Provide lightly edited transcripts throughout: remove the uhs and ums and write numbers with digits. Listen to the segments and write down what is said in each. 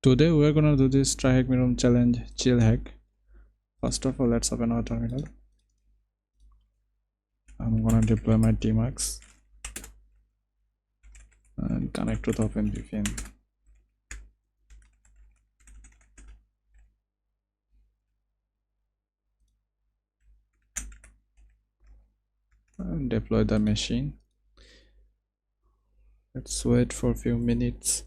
Today we're gonna do this TryHackMe room challenge chill hack. First of all, let's open our terminal. I'm gonna deploy my Tmax and connect to the OpenVPN. And deploy the machine. Let's wait for a few minutes.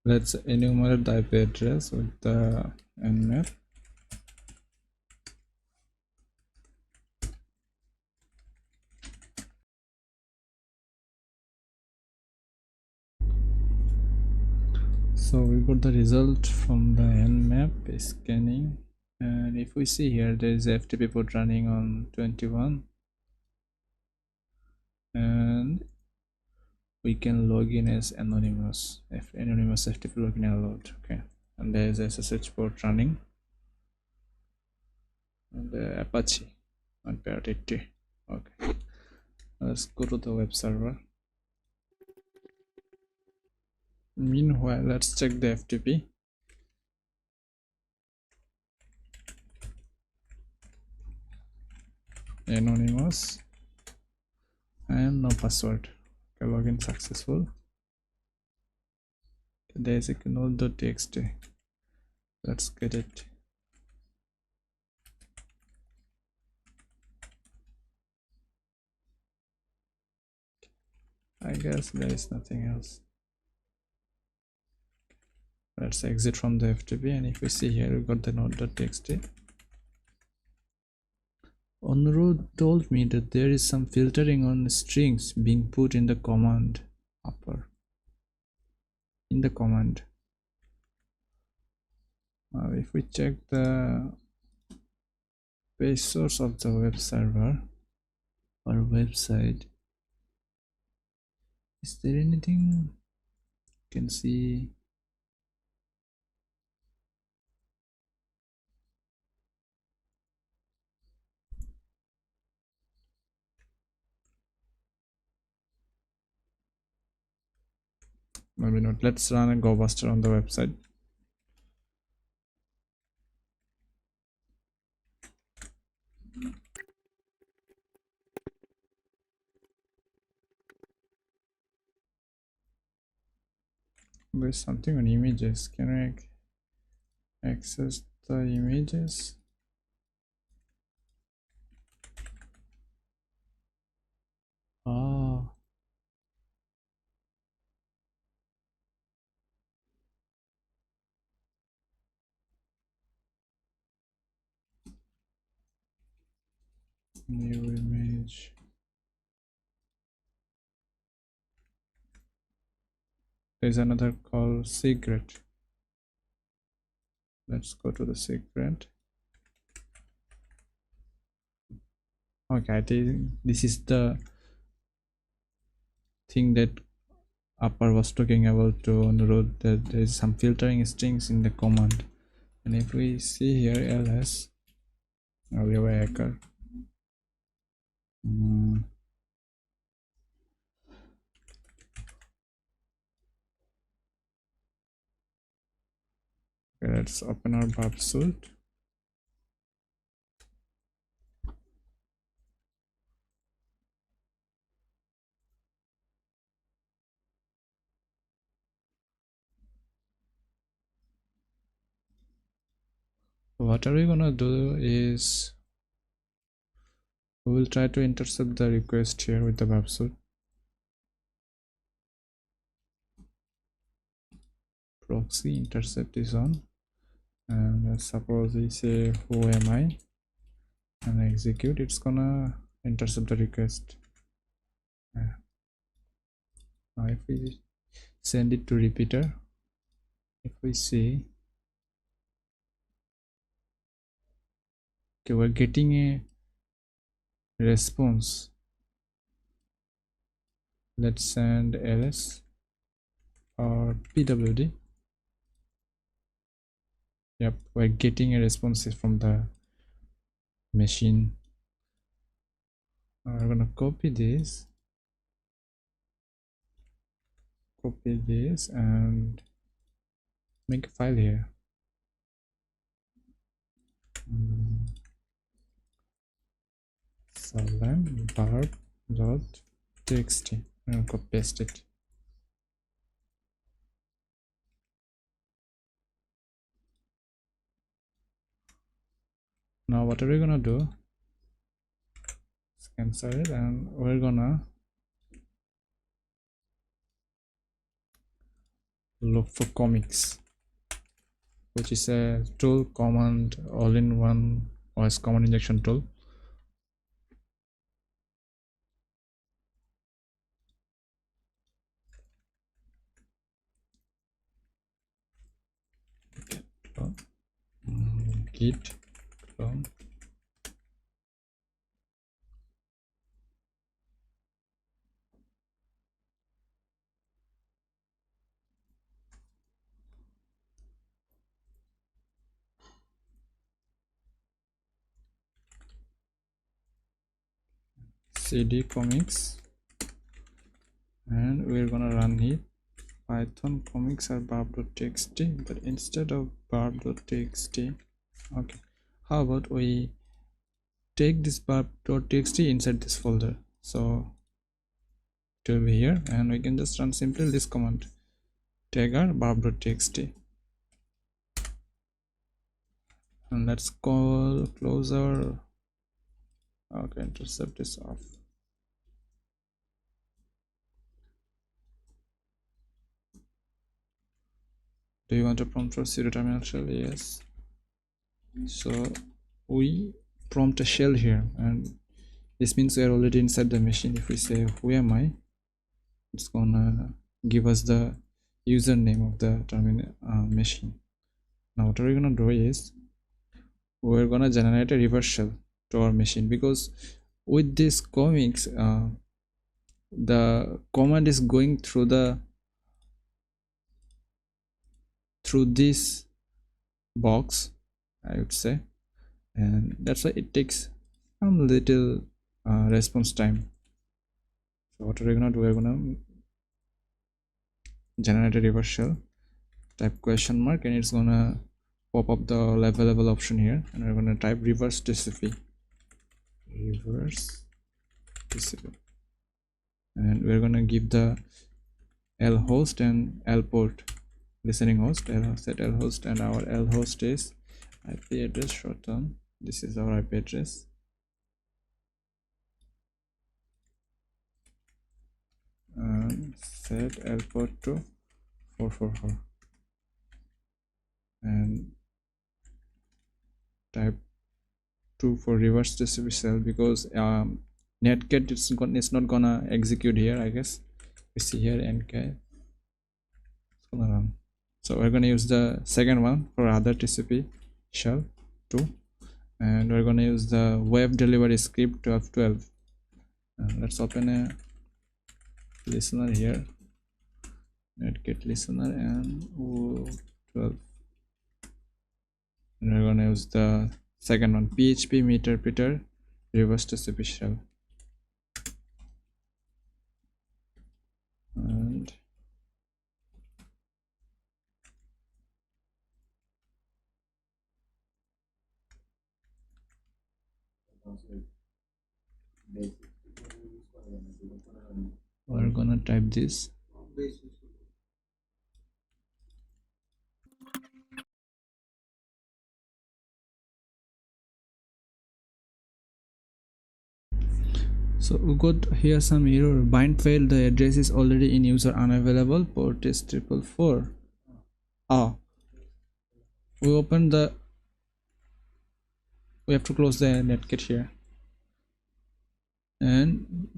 Let's enumerate the IP address with the nmap. So we got the result from the nmap scanning, and if we see here, there is a FTP port running on 21, and we can log in as anonymous. If anonymous FTP login allowed, okay. And there is SSH port running, and the Apache on paired 80. Okay, let's go to the web server. Meanwhile, let's check the FTP. Anonymous and no password. Okay, login successful. There is a node.txt. Let's get it. I guess there is nothing else. Let's exit from the FTP, and if we see here, we got the node.txt. Onroad told me that there is some filtering on strings being put in the command upper. In the command. Now, if we check the page source of the web server or website, is there anything you can see? Maybe not. Let's run a GoBuster on the website. There's something on images. Can I access the images? Ah, new image. There's another called secret. Let's go to the secret. Okay, I think this is the thing that Upper was talking about on the road, that there is some filtering strings in the command. And if we see here ls, we have a hacker. Okay, let's open our Burp suite. What are we gonna do is we will try to intercept the request here with the Burp suite. Proxy intercept is on, and suppose we say who am I and execute, it's gonna intercept the request. Now if we send it to repeater, if we see, okay, we're getting a response. Let's send ls or pwd. Yep, we're getting a response from the machine. We're gonna copy this and make a file here. Salam burp dot txt and copy paste it. Now what are we gonna do? Cancel it, and we're gonna look for Commix, which is a tool command all-in-one OS command injection tool. Git clone cd commix, and we're gonna run it python commix or burp.txt, but instead of burp.txt, okay, how about we take this burp.txt inside this folder, so it will be here, and we can just run simply this command tagger burp.txt, and let's close our, okay, intercept is off. Do you want a prompt for sudo terminal shell? Yes. So we prompt a shell here, and this means we are already inside the machine. If we say who am I, it's gonna give us the username of the terminal machine. Now what we're gonna do is we're gonna generate a reverse shell to our machine, because with this Commix the command is going through this box, I would say, and that's why it takes some little response time. So what we're gonna do, we're gonna generate a reverse shell, type question mark, and it's gonna pop up the level option here, and we're gonna type reverse TCP, and we're gonna give the L host and L port listening host, set L host, and our L host is IP address short term. This is our IP address, and set L port to 444, and type 2 for reverse TCP shell, because netcat it's not gonna execute here, I guess. We see here nk, it's gonna run. So we're gonna use the second one for other TCP shell 2, and we're gonna use the web delivery script to have 12. And let's open a listener here, netcat listener, and 12, and we're gonna use the second one, php meterpreter reverse TCP shell, and we're gonna type this. So we got here some error, bind failed, the address is already in user unavailable, port is 444. We open the, we have to close the netcat here, and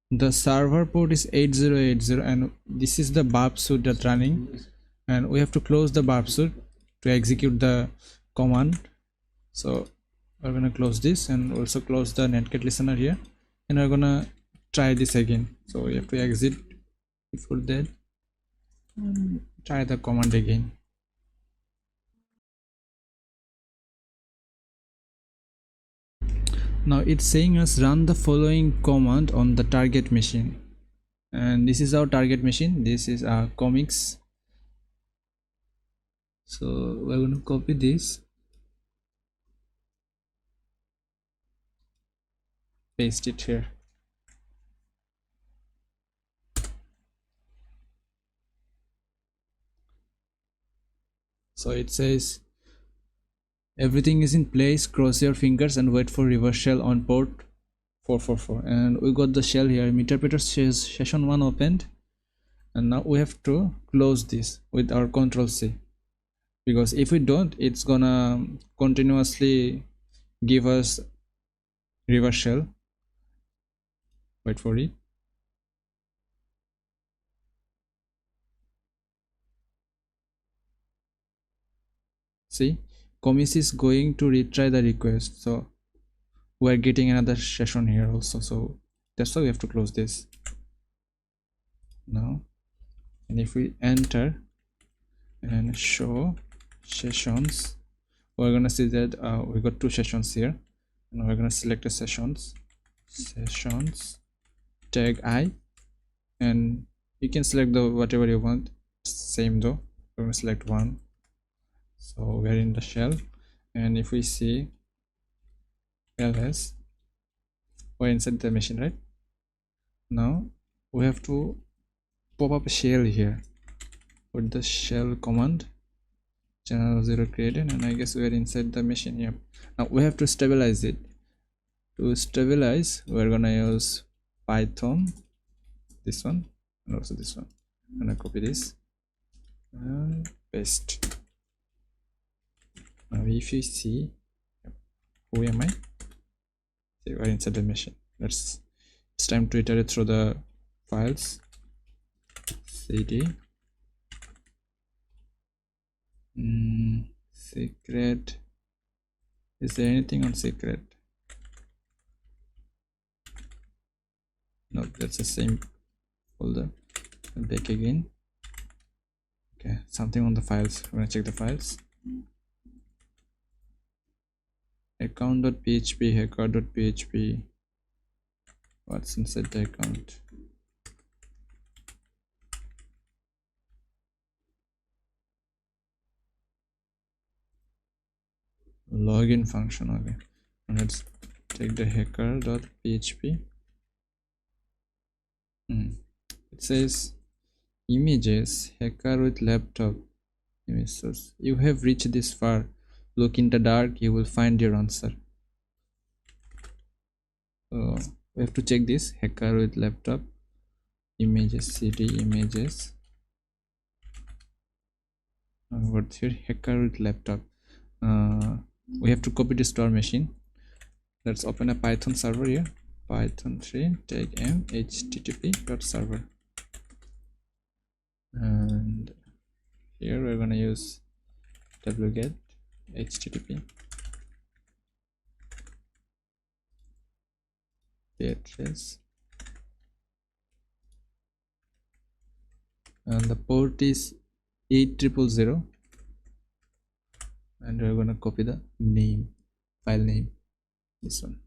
the server port is 8080, and this is the burp suite that's running, and we have to close the burp suite to execute the command. So we're gonna close this, and also close the netcat listener here, and we're gonna try this again. So we have to exit before that and try the command again. Now it's saying us run the following command on the target machine, and this is our target machine. This is our Commix, So we're going to copy this, paste it here. So it says everything is in place, cross your fingers and wait for reverse shell on port 444. And we got the shell here. Interpreter says session 1 opened, and now we have to close this with our control C, because if we don't, it's gonna continuously give us reverse shell. Wait for it. See, Commix is going to retry the request, so we're getting another session here also. So that's why we have to close this now. And if we enter and show sessions, we're gonna see that we got 2 sessions here, and we're gonna select the sessions tag I, and you can select the whatever you want. Same though, we're gonna select 1. So we're in the shell, and if we see ls, we're inside the machine, right? Now we have to pop up a shell here with the shell command, channel 0 created, and I guess we are inside the machine here. Now we have to stabilize it. To stabilize, we're gonna use Python, this one, and also this one. I'm gonna copy this and paste. Now if you see, who am I? See, we're inside the machine. It's time to iterate through the files. cd secret. Is there anything on secret? No, that's the same folder. Back again. Okay, something on the files. I'm gonna check the files. Account.php, hacker.php. What's inside the account? Login function. Okay, and let's take the hacker.php. It says images, hacker with laptop, image source. You have reached this far. Look in the dark, you will find your answer. So we have to check this hacker with laptop, images, cd images. What's here? Hacker with laptop. We have to copy this to our machine. Let's open a Python server here. Python 3 tag m http.server, and here we're gonna use wget http the address, and the port is 8000, and we're gonna copy the name, file name, this one,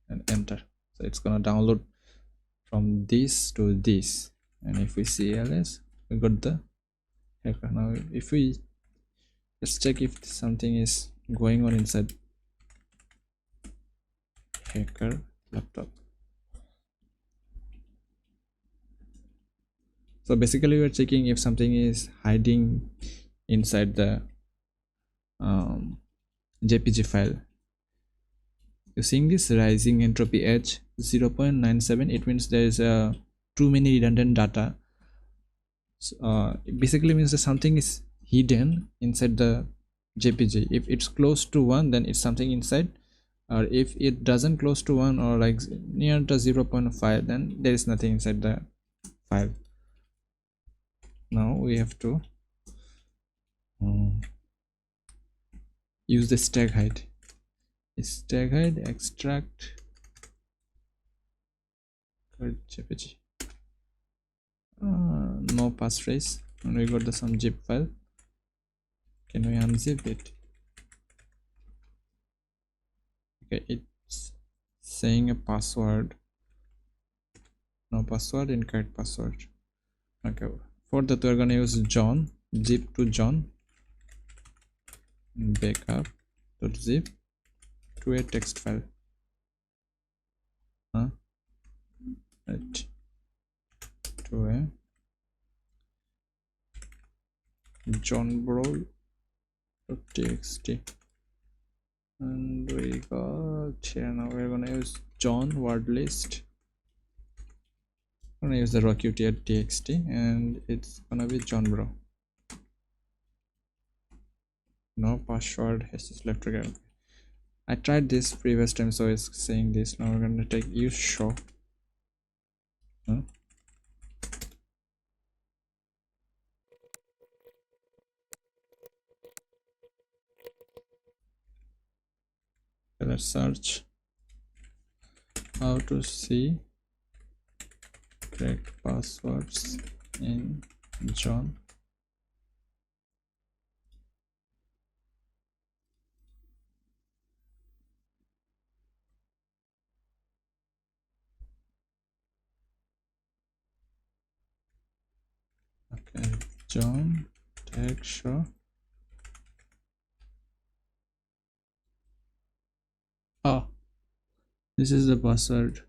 and enter. So it's gonna download from this to this, and if we see ls, we got the hacker. Now if we let's check if something is going on inside hacker laptop. So basically we're checking if something is hiding inside the jpg file. You're seeing this rising entropy edge 0.97. It means there is too many redundant data. So, it basically means that something is hidden inside the jpg. If it's close to 1, then it's something inside, or if it doesn't close to 1 or like near the 0.5, then there is nothing inside the file. Now we have to use the stack hide. Extract jpg. No passphrase, and we got the some zip file. Can we unzip it? Okay, it's saying a password. No password, incorrect password. Okay, for that we're gonna use John zip to John, backup.zip to a text file. Right, to a johnbro.txt, and we got here. Now we're gonna use John word list. I'm gonna use the rockuti.txt, and it's gonna be John bro. No password has left again. I tried this previous time, so it's saying this. Now we're gonna take use show. Let's search how to see correct passwords in John. Okay, John tag show. Oh, this is the password.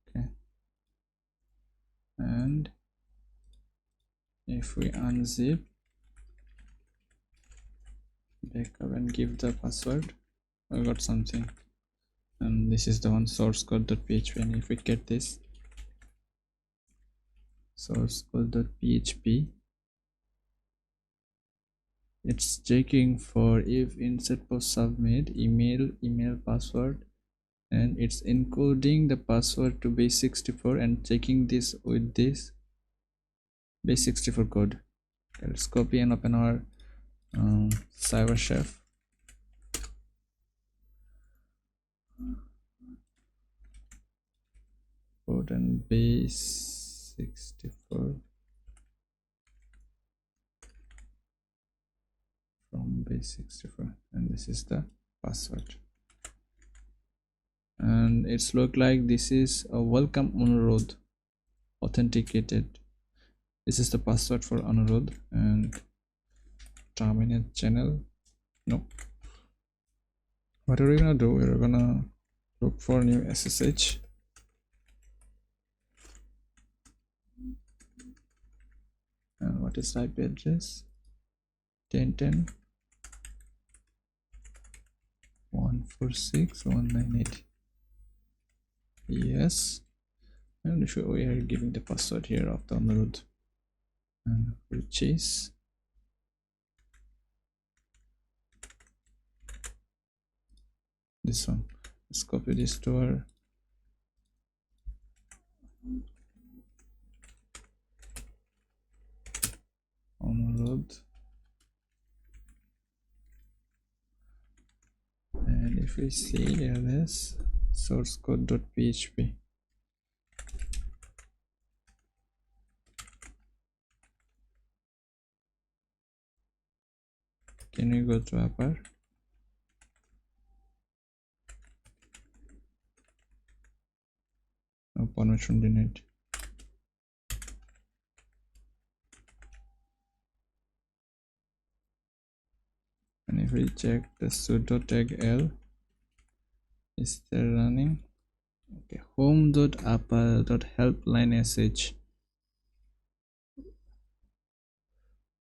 Okay, and if we unzip, backup and give the password, I got something. And this is the one, source code.php. And if we get this source code.php, it's checking for if insert post submit email password, and it's encoding the password to base64 and checking this with this base64 code. Okay, let's copy and open our cyber chef. Code and base64 from base64, and this is the password. And it's look like this is a welcome Anurodh authenticated. This is the password for Anurodh, and terminate channel. No, what are we gonna do? We're gonna look for new SSH. And what is IP address? 10.10.146.198. Yes, and we are giving the password here of the Anurodh, and which is this one. Let's copy this to our Anurodh, and if we see ls source code.php, can we go to upper? No, permission denied. And if we check the sudo tag l, is there running? Okay, home.upper.helpline sh.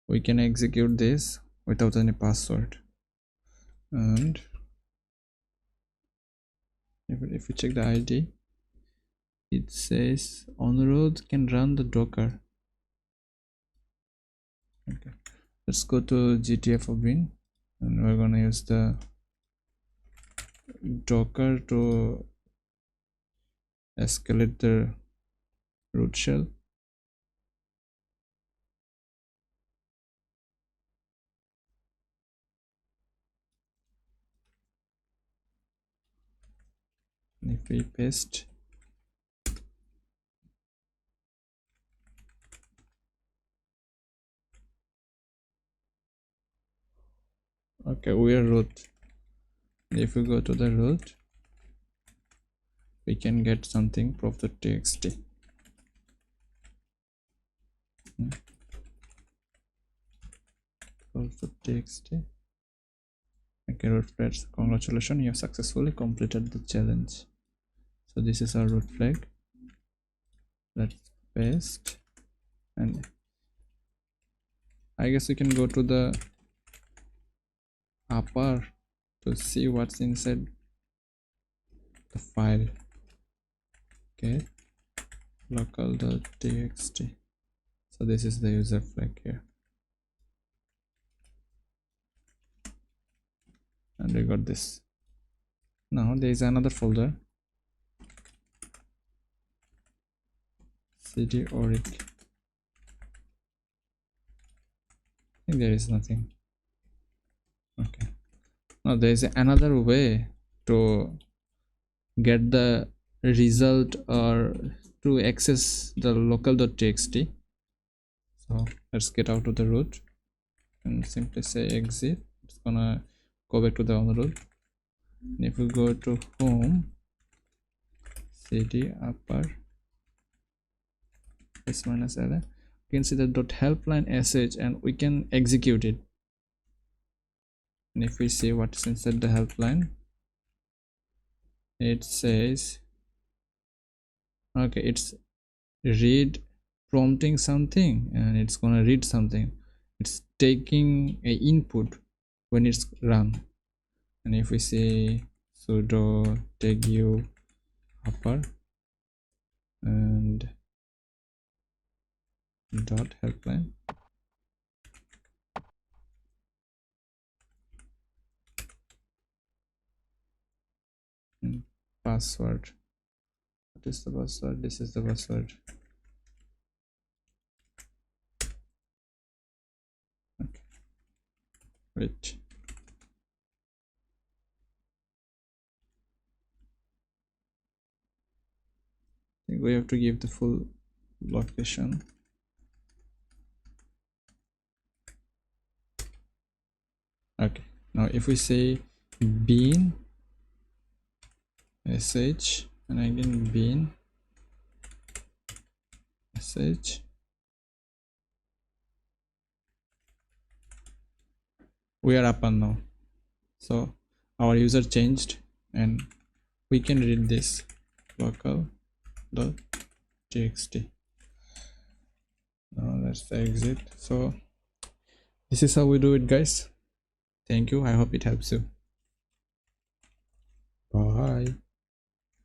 We can execute this without any password. And if we check the ID, it says Anurodh can run the Docker. Okay, let's go to GTF of bin, and we're gonna use the Docker to escalate the root shell. And if we paste, okay, we are root. If we go to the root, we can get something prof.txt. also txt. Okay, root flags. Congratulations, you have successfully completed the challenge. So this is our root flag. Let's paste, and I guess we can go to the upper to see what's inside the file. Okay, local.txt. So this is the user flag here, and we got this. Now there is another folder, cd oric. I think there is nothing. Okay, now there is another way to get the result or to access the local.txt. So let's get out of the root and simply say exit. It's gonna go back to the on root, and if we go to home, cd upper s minus l, you can see the .helpline sh, and we can execute it. And if we see what's inside the helpline, it says, okay, it's read prompting something, and it's gonna read something. It's taking a input when it's run. And if we say sudo tegu upper and dot helpline, and password, what is the password? This is the password. Okay, wait, I think we have to give the full location. Okay, now if we say bean sh, and again bean sh, we are up and now. So our user changed, and we can read this local.txt. Now let's exit. So this is how we do it, guys. Thank you. I hope it helps you. Bye.